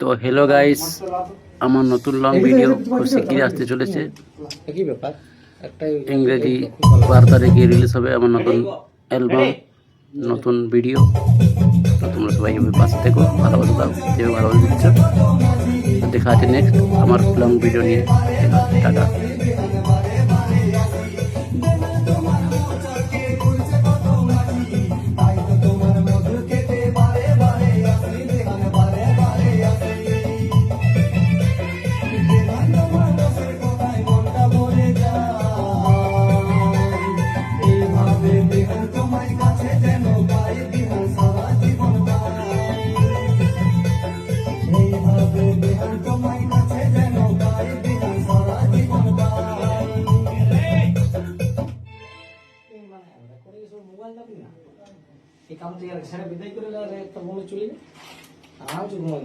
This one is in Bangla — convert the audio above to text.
তো হ্যালো গাইস, আমার নতুন লং ভিডিও খুব শিগগিরই আসতে চলেছে। কি ব্যাপার ইংরেজি 12 তারিখে রিলিজ হবে আমার নতুন অ্যালবাম, নতুন ভিডিও। তো তোমরা সবাই এভাবে পাশে থেকো, ভালোবাসা দাও, যেভাবে ভালোবাসা দিচ্ছ। তো দেখা আছে নেক্সট আমার লং ভিডিও নিয়ে। টাটা। এই কাম থেকে ছেড়ে বিদায় করে একটা মনে চলি না আর ঘুমাই